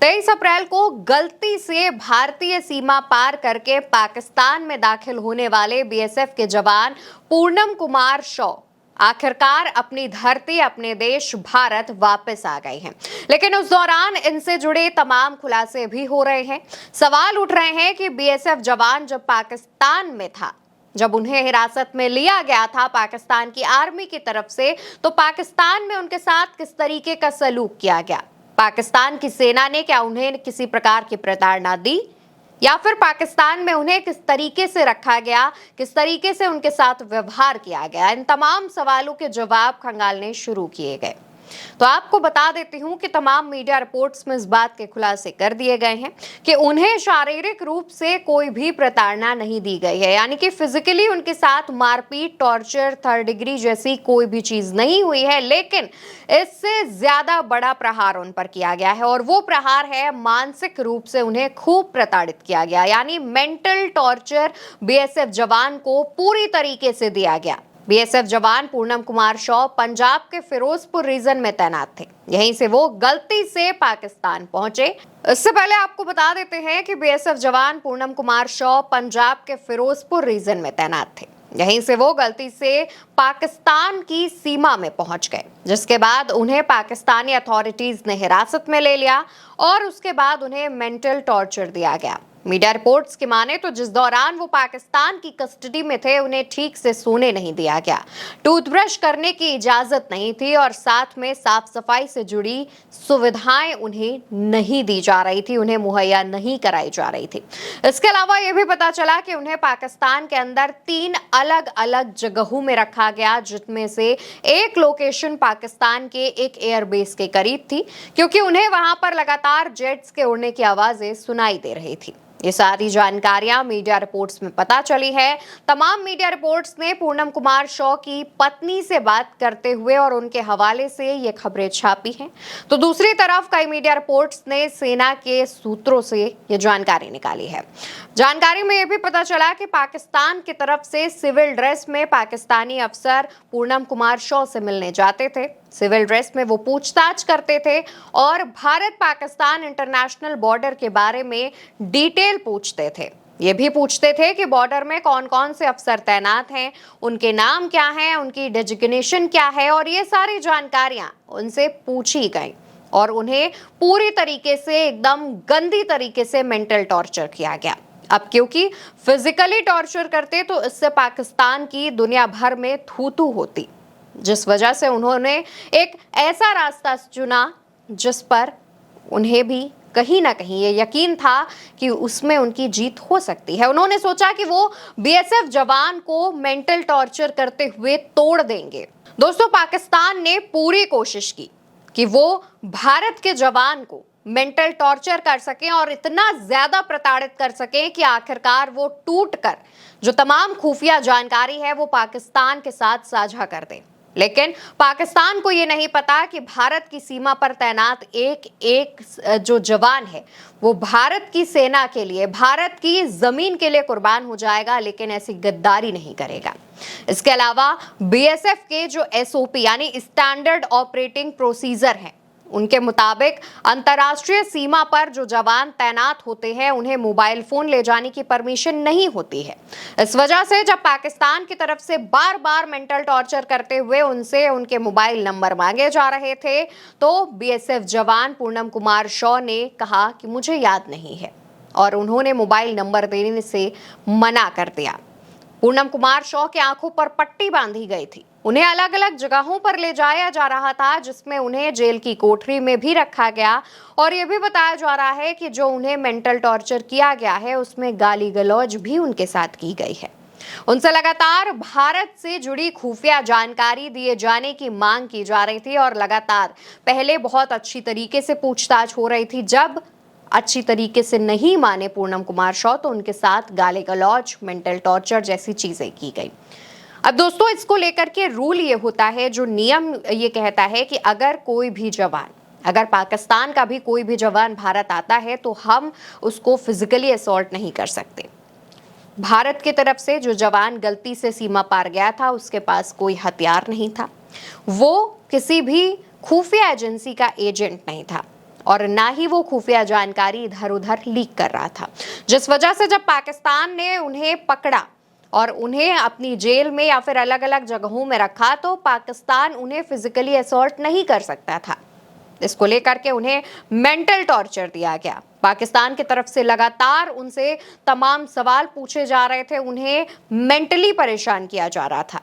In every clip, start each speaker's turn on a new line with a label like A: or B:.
A: 23 अप्रैल को गलती से भारतीय सीमा पार करके पाकिस्तान में दाखिल होने वाले बीएसएफ के जवान पूनम कुमार शॉ आखिरकार अपनी धरती, अपने देश भारत वापस आ गए हैं। लेकिन उस दौरान इनसे जुड़े तमाम खुलासे भी हो रहे हैं। सवाल उठ रहे हैं कि बीएसएफ जवान जब पाकिस्तान में था, जब उन्हें हिरासत में लिया गया था पाकिस्तान की आर्मी की तरफ से, तो पाकिस्तान में उनके साथ किस तरीके का सलूक किया गया? पाकिस्तान की सेना ने क्या उन्हें किसी प्रकार की प्रताड़ना दी, या फिर पाकिस्तान में उन्हें किस तरीके से रखा गया, किस तरीके से उनके साथ व्यवहार किया गया? इन तमाम सवालों के जवाब खंगालने शुरू किए गए। तो आपको बता देती हूं कि तमाम मीडिया रिपोर्ट्स में इस बात के खुलासे कर दिए गए हैं कि उन्हें शारीरिक रूप से कोई भी प्रताड़ना नहीं दी गई है, यानी कि फिजिकली उनके साथ मारपीट, टॉर्चर, थर्ड डिग्री जैसी कोई भी चीज नहीं हुई है। लेकिन इससे ज्यादा बड़ा प्रहार उन पर किया गया है, और वो प्रहार है मानसिक रूप से उन्हें खूब प्रताड़ित किया गया, यानी मेंटल टॉर्चर बीएसएफ जवान को पूरी तरीके से दिया गया। बीएसएफ जवान पूनम कुमार शॉ पंजाब के फिरोजपुर रीजन में तैनात थे। यहीं से वो गलती से पाकिस्तान पहुंचे। इससे पहले आपको बता देते हैं कि बीएसएफ जवान पूनम कुमार शॉ पंजाब के फिरोजपुर रीजन में तैनात थे। यहीं से वो गलती से पाकिस्तान की सीमा में पहुंच गए, जिसके बाद उन्हें पाकिस्तानी अथॉरिटीज ने हिरासत में ले लिया और उसके बाद उन्हें मेंटल टॉर्चर दिया गया। मीडिया रिपोर्ट्स की माने तो जिस दौरान वो पाकिस्तान की कस्टडी में थे, उन्हें ठीक से सोने नहीं दिया गया, टूथब्रश करने की इजाजत नहीं थी, और साथ में साफ सफाई से जुड़ी सुविधाएं उन्हें नहीं दी जा रही थी, उन्हें मुहैया नहीं कराई जा रही थी। इसके अलावा यह भी पता चला कि उन्हें पाकिस्तान के अंदर 3 अलग अलग जगहों में रखा गया, जिसमें से एक लोकेशन पाकिस्तान के एक एयरबेस के करीब थी, क्योंकि उन्हें वहां पर लगातार जेट्स के उड़ने की आवाजें सुनाई दे रही थी। ये सारी जानकारियां मीडिया रिपोर्ट्स में पता चली है। तमाम मीडिया रिपोर्ट्स ने पूनम कुमार शॉ की पत्नी से बात करते हुए और उनके हवाले से ये खबरें छापी हैं। तो दूसरी तरफ कई मीडिया रिपोर्ट्स ने सेना के सूत्रों से ये जानकारी निकाली है। जानकारी में यह भी पता चला कि पाकिस्तान की तरफ से सिविल ड्रेस में पाकिस्तानी अफसर पूनम कुमार शॉ से मिलने जाते थे। सिविल ड्रेस में वो पूछताछ करते थे और भारत पाकिस्तान इंटरनेशनल बॉर्डर के बारे में डिटेल पूछते थे। ये भी पूछते थे कि बॉर्डर में कौन कौन से अफसर तैनात हैं, उनके नाम क्या हैं, उनकी डेजिग्नेशन क्या है, और ये सारी जानकारियां उनसे पूछी गई और उन्हें पूरी तरीके से, एकदम गंदी तरीके से मेंटल टॉर्चर किया गया। अब क्योंकि फिजिकली टॉर्चर करते तो इससे पाकिस्तान की दुनिया भर में थू-थू होती, जिस वजह से उन्होंने एक ऐसा रास्ता चुना जिस पर उन्हें भी कहीं ना कहीं ये यकीन था कि उसमें उनकी जीत हो सकती है। उन्होंने सोचा कि वो बीएसएफ जवान को मेंटल टॉर्चर करते हुए तोड़ देंगे। दोस्तों, पाकिस्तान ने पूरी कोशिश की कि वो भारत के जवान को मेंटल टॉर्चर कर सकें और इतना ज्यादा प्रताड़ित कर सकें कि आखिरकार वो टूटकर जो तमाम खुफिया जानकारी है वो पाकिस्तान के साथ साझा कर दें। लेकिन पाकिस्तान को ये नहीं पता कि भारत की सीमा पर तैनात एक एक जो जवान है वो भारत की सेना के लिए, भारत की जमीन के लिए कुर्बान हो जाएगा, लेकिन ऐसी गद्दारी नहीं करेगा। इसके अलावा बीएसएफ के जो एसओपी यानी स्टैंडर्ड ऑपरेटिंग प्रोसीजर है, उनके मुताबिक अंतर्राष्ट्रीय सीमा पर जो जवान तैनात होते हैं उन्हें मोबाइल फोन ले जाने की परमिशन नहीं होती है। इस वजह से जब पाकिस्तान की तरफ से बार बार मेंटल टॉर्चर करते हुए उनसे उनके मोबाइल नंबर मांगे जा रहे थे, तो बीएसएफ जवान पूनम कुमार शॉ ने कहा कि मुझे याद नहीं है, और उन्होंने मोबाइल नंबर देने से मना कर दिया। पूनम कुमार शॉ की आंखों पर पट्टी बांधी गई थी, उन्हें अलग अलग जगहों पर ले जाया जा रहा था, जिसमें उन्हें जेल की कोठरी में भी रखा गया, और यह भी बताया जा रहा है कि जो उन्हें मेंटल टॉर्चर किया गया है उसमें गाली गलौज भी उनके साथ की गई है। उनसे लगातार भारत से जुड़ी खुफिया जानकारी दिए जाने की मांग की जा रही थी, और लगातार पहले बहुत अच्छी तरीके से पूछताछ हो रही थी। जब अच्छी तरीके से नहीं माने पूनम कुमार शॉ, तो उनके साथ गाली गलौज, मेंटल टॉर्चर जैसी चीजें की गई। अब दोस्तों, इसको लेकर के रूल ये होता है, जो नियम ये कहता है कि अगर कोई भी जवान, अगर पाकिस्तान का भी कोई भी जवान भारत आता है तो हम उसको फिजिकली असॉल्ट नहीं कर सकते। भारत की तरफ से जो जवान गलती से सीमा पार गया था उसके पास कोई हथियार नहीं था, वो किसी भी खुफिया एजेंसी का एजेंट नहीं था। और ना ही वो खुफिया जानकारी इधर उधर लीक कर रहा था, जिस वजह से जब पाकिस्तान ने उन्हें पकड़ा और उन्हें अपनी जेल में या फिर अलग अलग जगहों में रखा तो पाकिस्तान उन्हें फिजिकली असॉल्ट नहीं कर सकता था। इसको लेकर के उन्हें मेंटल टॉर्चर दिया गया। पाकिस्तान की तरफ से लगातार उनसे तमाम सवाल पूछे जा रहे थे, उन्हें मेंटली परेशान किया जा रहा था।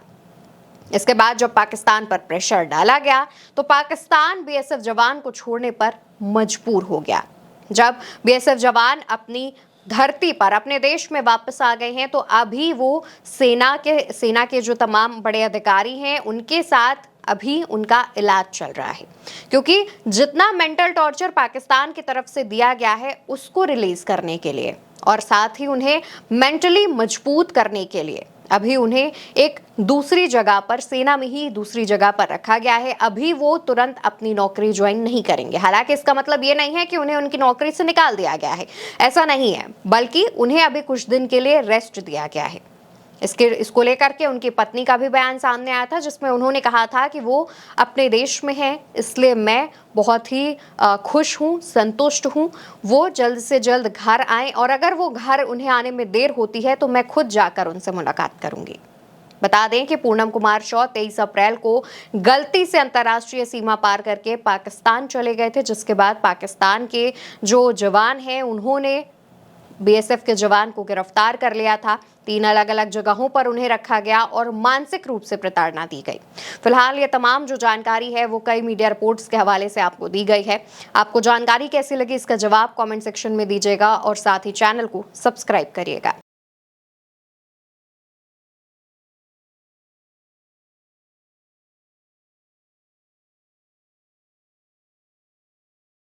A: इसके बाद जब पाकिस्तान पर प्रेशर डाला गया तो पाकिस्तान बीएसएफ जवान को छोड़ने पर मजबूर हो गया। जब बीएसएफ जवान अपनी धरती पर अपने देश में वापस आ गए हैं तो अभी वो सेना के जो तमाम बड़े अधिकारी हैं उनके साथ अभी उनका इलाज चल रहा है, क्योंकि जितना मेंटल टॉर्चर पाकिस्तान की तरफ से दिया गया है उसको रिलीज करने के लिए और साथ ही उन्हें मेंटली मजबूत करने के लिए अभी उन्हें एक दूसरी जगह पर, सेना में ही दूसरी जगह पर रखा गया है। अभी वो तुरंत अपनी नौकरी ज्वाइन नहीं करेंगे। हालांकि इसका मतलब ये नहीं है कि उन्हें उनकी नौकरी से निकाल दिया गया है, ऐसा नहीं है, बल्कि उन्हें अभी कुछ दिन के लिए रेस्ट दिया गया है। इसको लेकर के उनकी पत्नी का भी बयान सामने आया था, जिसमें उन्होंने कहा था कि वो अपने देश में हैं, इसलिए मैं बहुत ही खुश हूँ, संतुष्ट हूँ। वो जल्द से जल्द घर आएं और अगर वो घर उन्हें आने में देर होती है तो मैं खुद जाकर उनसे मुलाकात करूंगी। बता दें कि पूनम कुमार शॉ 23 अप्रैल को गलती से अंतर्राष्ट्रीय सीमा पार करके पाकिस्तान चले गए थे, जिसके बाद पाकिस्तान के जो जवान हैं उन्होंने बीएसएफ के जवान को गिरफ्तार कर लिया था। 3 अलग अलग जगहों पर उन्हें रखा गया और मानसिक रूप से प्रताड़ना दी गई। फिलहाल ये तमाम जो जानकारी है वो कई मीडिया रिपोर्ट्स के हवाले से आपको दी गई है। आपको जानकारी कैसी लगी इसका जवाब कमेंट सेक्शन में दीजिएगा और साथ ही चैनल को सब्सक्राइब करिएगा।